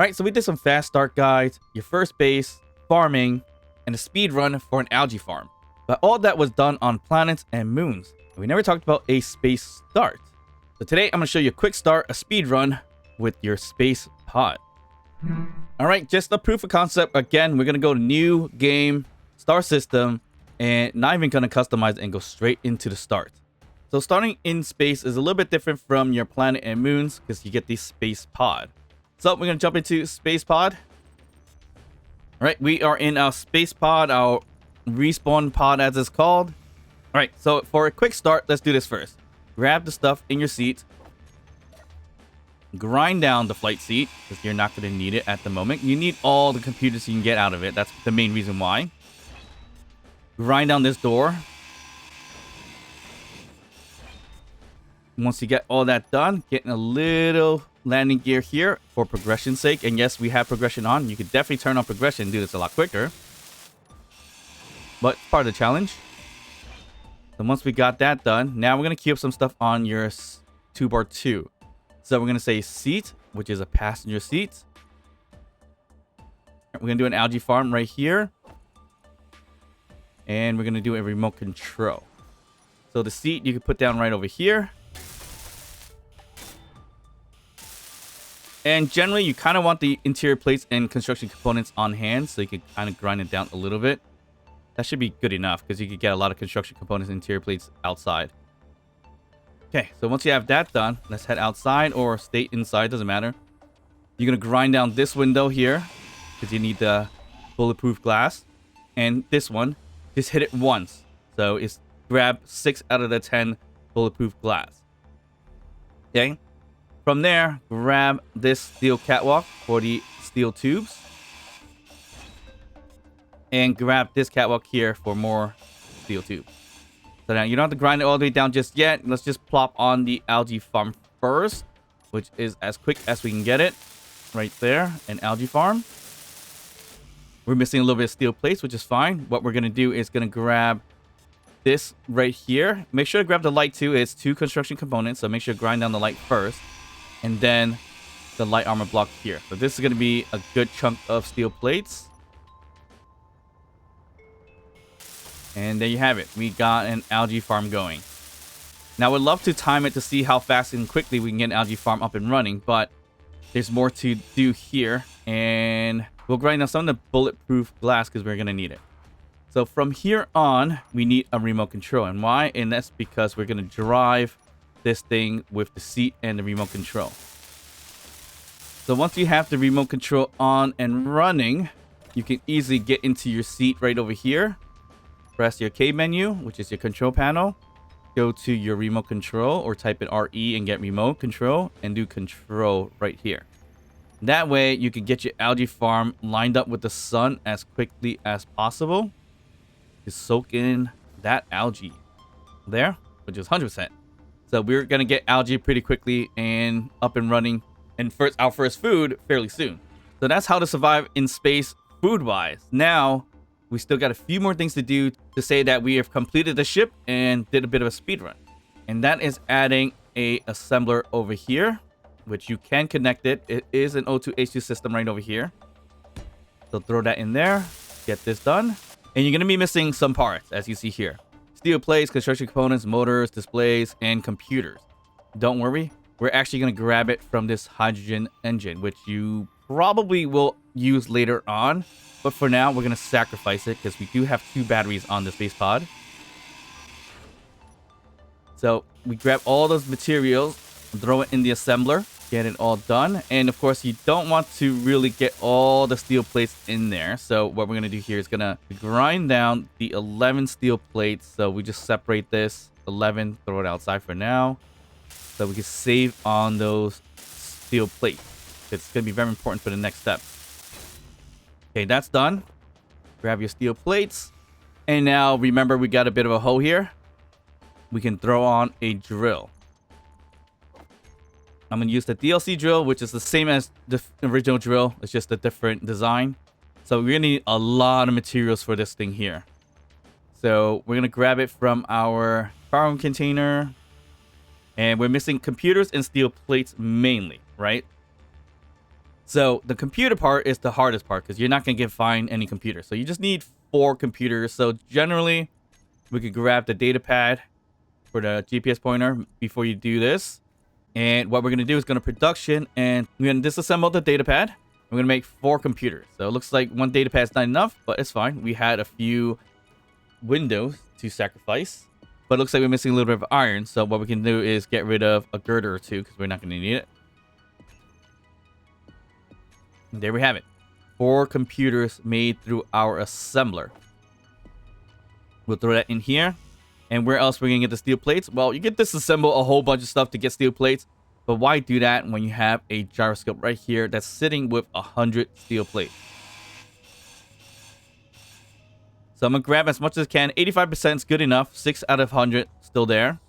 Alright, so we did some fast start guides, your first base, farming, and a speed run for an algae farm. But all that was done on planets and moons. We never talked about a space start. So today I'm going to show you a quick start, a speed run with your space pod. Alright, just a proof of concept. Again, we're going to go to new game, star system, and not even going to customize and go straight into the start. So starting in space is a little bit different from your planet and moons because you get the space pod. So we're going to jump into space pod. Alright, we are in our space pod, our respawn pod as it's called. Alright, so for a quick start, let's do this first. Grab the stuff in your seat. Grind down the flight seat because you're not going to need it at the moment. You need all the computers you can get out of it. That's the main reason why. Grind down this door. Once you get all that done, getting a little landing gear here for progression's sake. And yes, we have progression on. You could definitely turn on progression and do this a lot quicker. But it's part of the challenge. So once we got that done, now we're going to queue up some stuff on your 2-bar 2. So we're going to say seat, which is a passenger seat. We're going to do an algae farm right here. And we're going to do a remote control. So the seat you can put down right over here. And generally, you kind of want the interior plates and construction components on hand, so you can kind of grind it down a little bit. That should be good enough, because you could get a lot of construction components and interior plates outside. Okay, so once you have that done, let's head outside or stay inside, doesn't matter. You're going to grind down this window here, because you need the bulletproof glass. And this one, just hit it once. So it's grab 6 out of the 10 bulletproof glass. Okay. From there, grab this steel catwalk for the steel tubes. And grab this catwalk here for more steel tubes. So now you don't have to grind it all the way down just yet. Let's just plop on the algae farm first, which is as quick as we can get it. Right there, an algae farm. We're missing a little bit of steel plates, which is fine. What we're going to do is going to grab this right here. Make sure to grab the light too. It's 2 construction components, so make sure to grind down the light first. And then the light armor block here. So this is going to be a good chunk of steel plates. And there you have it. We got an algae farm going. Now, I would love to time it to see how fast and quickly we can get an algae farm up and running. But there's more to do here. And we'll grind down some of the bulletproof glass because we're going to need it. So from here on, we need a remote control. And why? And that's because we're going to drive this thing with the seat and the remote control. So once you have the remote control on and running, you can easily get into your seat right over here. Press your K menu, which is your control panel. Go to your remote control or type in RE and get remote control and do control right here. That way you can get your algae farm lined up with the sun as quickly as possible. Just soak in that algae there, which is 100%. So we're going to get algae pretty quickly and up and running and our first food fairly soon. So that's how to survive in space food-wise. Now, we still got a few more things to do to say that we have completed the ship and did a bit of a speed run. And that is adding a assembler over here, which you can connect it. It is an O2H2 system right over here. So throw that in there, get this done. And you're going to be missing some parts, as you see here. Steel plates, construction components, motors, displays, and computers. Don't worry, we're actually going to grab it from this hydrogen engine, which you probably will use later on. But for now, we're going to sacrifice it because we do have 2 batteries on the space pod. So we grab all those materials, throw it in the assembler, get it all done. And of course, you don't want to really get all the steel plates in there. So what we're going to do here is going to grind down the 11 steel plates. So we just separate this 11, throw it outside for now. So we can save on those steel plates. It's going to be very important for the next step. Okay, that's done. Grab your steel plates. And now remember, we got a bit of a hole here. We can throw on a drill. I'm going to use the DLC drill, which is the same as the original drill. It's just a different design. So we're going to need a lot of materials for this thing here. So we're going to grab it from our farm container. And we're missing computers and steel plates mainly, right? So the computer part is the hardest part because you're not going to find any computers. So you just need 4 computers. So generally, we could grab the data pad for the GPS pointer before you do this. And what we're going to do is go to production, and we're going to disassemble the data pad. We're going to make 4 computers. So it looks like 1 data pad's not enough, but it's fine. We had a few windows to sacrifice, but it looks like we're missing a little bit of iron. So what we can do is get rid of a girder or 2 because we're not going to need it. And there we have it. 4 computers made through our assembler. We'll throw that in here. And where else we're going to get the steel plates? Well, you get disassemble a whole bunch of stuff to get steel plates. But why do that when you have a gyroscope right here that's sitting with 100 steel plates? So I'm going to grab as much as I can. 85% is good enough. 6 out of 100 still there.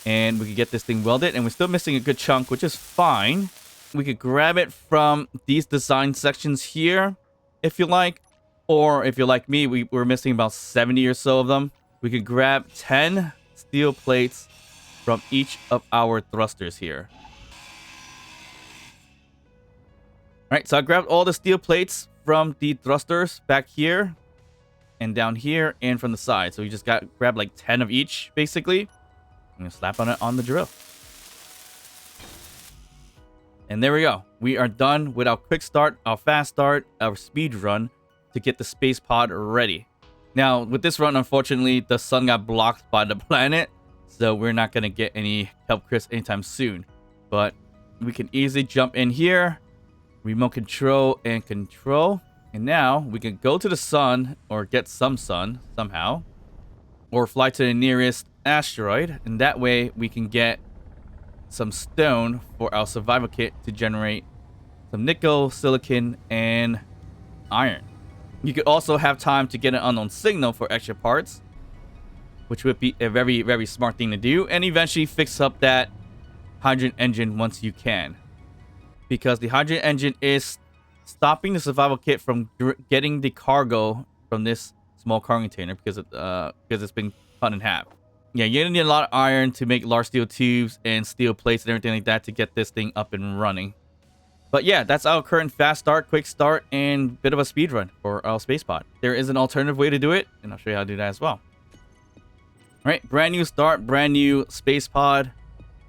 And we can get this thing welded. And we're still missing a good chunk, which is fine. We could grab it from these design sections here, if you like. Or if you're like me, we're missing about 70 or so of them. We could grab 10 steel plates from each of our thrusters here. All right, so I grabbed all the steel plates from the thrusters back here and down here and from the side. So we just grab like 10 of each, basically. I'm going to slap on it on the drill. And there we go. We are done with our quick start, our fast start, our speed run to get the space pod ready. Now, with this run, unfortunately, the sun got blocked by the planet, so we're not going to get any help Chris anytime soon. But we can easily jump in here, remote control and control. And now we can go to the sun or get some sun somehow, or fly to the nearest asteroid. And that way we can get some stone for our survival kit to generate some nickel, silicon, and iron. You could also have time to get an unknown signal for extra parts, which would be a very, very smart thing to do, and eventually fix up that hydrogen engine once you can. Because the hydrogen engine is stopping the survival kit from getting the cargo from this small cargo container because it's been cut in half. Yeah, you're gonna need a lot of iron to make large steel tubes and steel plates and everything like that to get this thing up and running. But yeah, that's our current fast start, quick start, and bit of a speed run for our space pod. There is an alternative way to do it, and I'll show you how to do that as well. All right, brand new start, brand new space pod.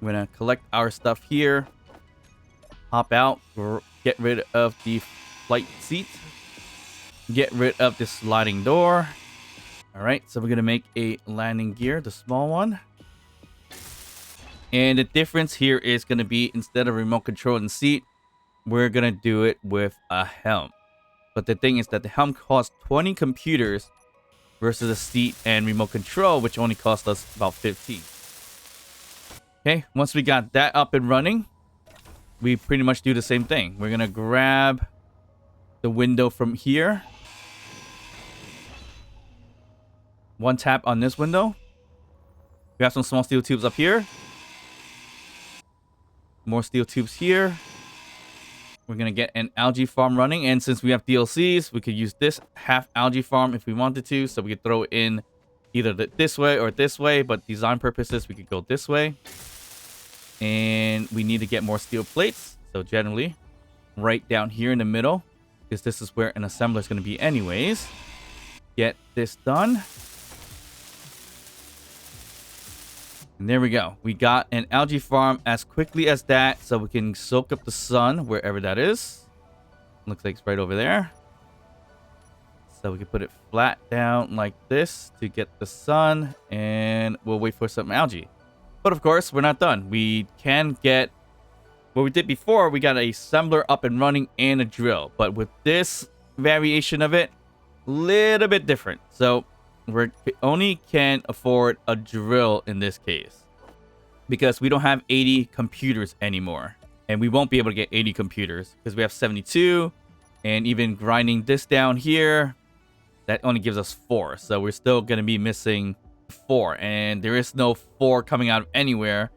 We're gonna collect our stuff here, hop out, get rid of the flight seat, get rid of the sliding door. All right, so we're gonna make a landing gear, the small one. And the difference here is gonna be, instead of remote control and seat, we're gonna do it with a helm. But the thing is that the helm costs 20 computers versus a seat and remote control, which only cost us about 15. Okay, once we got that up and running, we pretty much do the same thing. We're gonna grab the window from here. One tap on this window. We have some small steel tubes up here. More steel tubes here. We're going to get an algae farm running. And since we have DLCs, we could use this half algae farm if we wanted to. So we could throw it in either this way or this way. But design purposes, we could go this way. And we need to get more steel plates. So generally, right down here in the middle, because this is where an assembler is going to be anyways. Get this done. And there we go. We got an algae farm as quickly as that, so we can soak up the sun wherever that is. Looks like it's right over there. So we can put it flat down like this to get the sun, and we'll wait for some algae. But of course, we're not done. We can get what we did before. We got a assembler up and running and a drill. But with this variation of it, a little bit different. So we only can afford a drill in this case because we don't have 80 computers anymore, and we won't be able to get 80 computers because we have 72, and even grinding this down here, that only gives us 4. So we're still going to be missing 4, and there is no 4 coming out of anywhere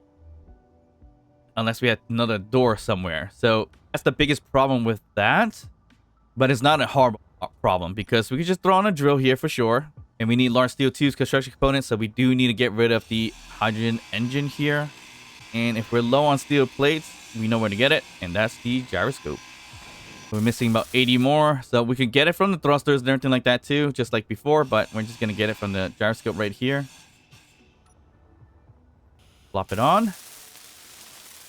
unless we had another door somewhere. So that's the biggest problem with that, but it's not a hard problem because we can just throw on a drill here for sure. And we need large steel tubes, construction components, so we do need to get rid of the hydrogen engine here. And if we're low on steel plates, we know where to get it, and that's the gyroscope. We're missing about 80 more. So we can get it from the thrusters and everything like that too, just like before. But we're just going to get it from the gyroscope right here. Flop it on.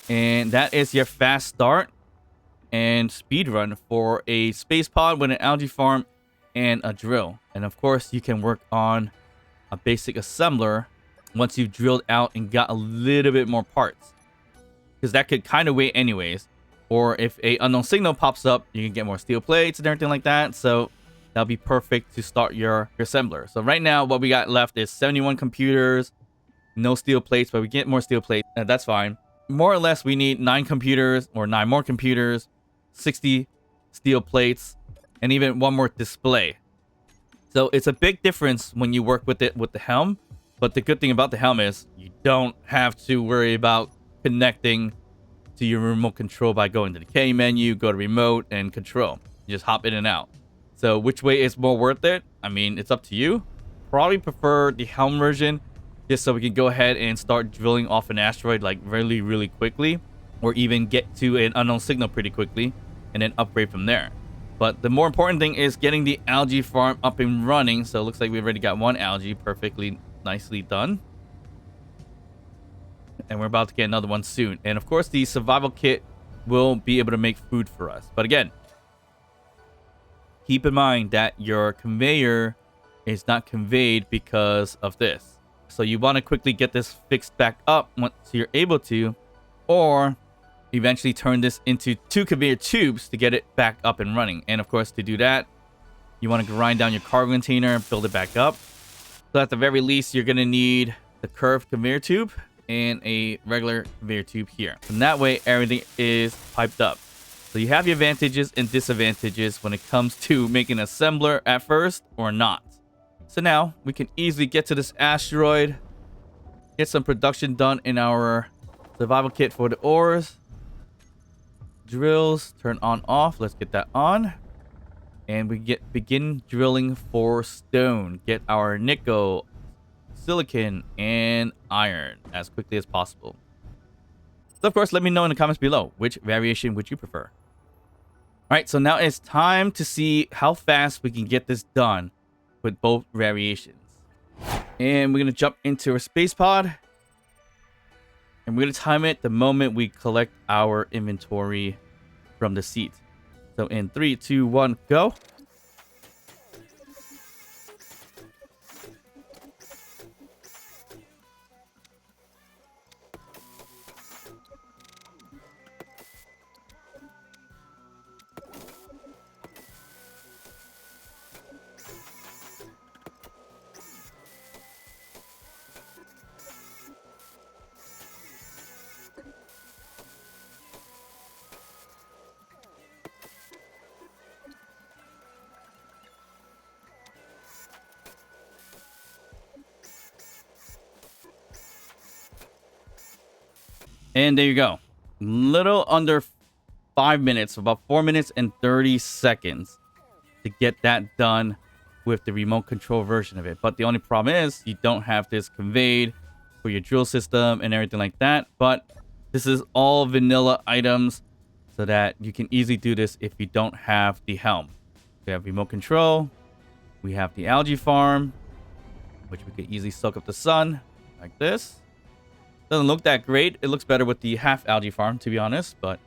And that is your fast start and speed run for a space pod with an algae farm and a drill. And of course, you can work on a basic assembler once you've drilled out and got a little bit more parts, because that could kind of wait anyways. Or if a unknown signal pops up, you can get more steel plates and everything like that. So that'll be perfect to start your assembler. So right now, what we got left is 71 computers, no steel plates, but we get more steel plates. That's fine. More or less, we need 9 computers or 9 more computers, 60 steel plates, and even 1 more display. So it's a big difference when you work with it with the helm. But the good thing about the helm is you don't have to worry about connecting to your remote control by going to the K menu, go to remote, and control. You just hop in and out. So which way is more worth it? I mean, it's up to you. Probably prefer the helm version, just so we can go ahead and start drilling off an asteroid like really, really quickly, or even get to an unknown signal pretty quickly, and then upgrade from there. But the more important thing is getting the algae farm up and running. So it looks like we've already got 1 algae perfectly nicely done. And we're about to get another one soon. And of course, the survival kit will be able to make food for us. But again, keep in mind that your conveyor is not conveyed because of this. So you want to quickly get this fixed back up once you're able to, or eventually turn this into 2 conveyor tubes to get it back up and running. And of course, to do that, you want to grind down your cargo container, build it back up. So at the very least, you're going to need the curved conveyor tube and a regular conveyor tube here. And that way, everything is piped up. So you have your advantages and disadvantages when it comes to making an assembler at first or not. So now we can easily get to this asteroid, get some production done in our survival kit for the ores. Drills, turn on off. Let's get that on. And we begin drilling for stone. Get our nickel, silicon, and iron as quickly as possible. So of course, let me know in the comments below, which variation would you prefer? All right, so now it's time to see how fast we can get this done with both variations. And we're going to jump into our space pod. And we're going to time it the moment we collect our inventory from the seat. So in 3, 2, 1, go. And there you go. Little under 5 minutes, about 4 minutes and 30 seconds to get that done with the remote control version of it. But the only problem is you don't have this conveyed for your drill system and everything like that. But this is all vanilla items so that you can easily do this if you don't have the helm. We have remote control. We have the algae farm, which we could easily soak up the sun like this. Doesn't look that great. It looks better with the half algae farm, to be honest, but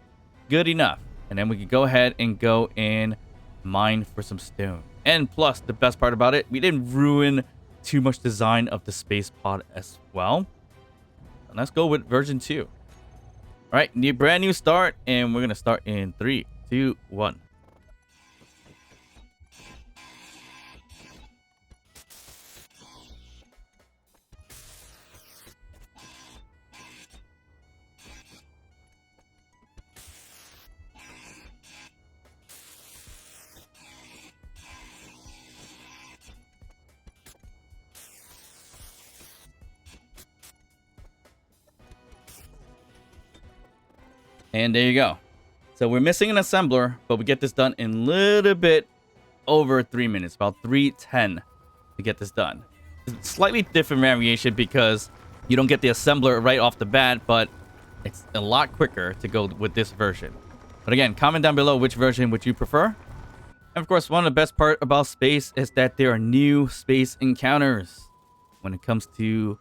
good enough. And then we can go ahead and go and mine for some stone. And plus, the best part about it, we didn't ruin too much design of the space pod as well. And let's go with version 2. All right, brand new start, and we're going to start in 3, 2, 1. And there you go. So we're missing an assembler, but we get this done in a little bit over 3 minutes, about 3:10 to get this done. It's a slightly different variation because you don't get the assembler right off the bat, but it's a lot quicker to go with this version. But again, comment down below which version would you prefer. And of course, one of the best part about space is that there are new space encounters when it comes to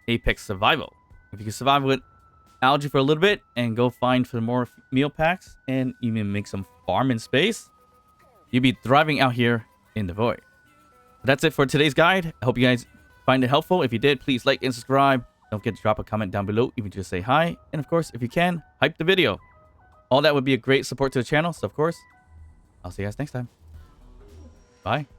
Apex survival. If you can survive with algae for a little bit and go find some more meal packs and even make some farm in space, you'll be thriving out here in the void. But that's it for today's guide. I hope you guys find it helpful. If you did, please like and subscribe. Don't forget to drop a comment down below, even just say hi. And of course, if you can, hype the video. All that would be a great support to the channel. So of course, I'll see you guys next time. Bye.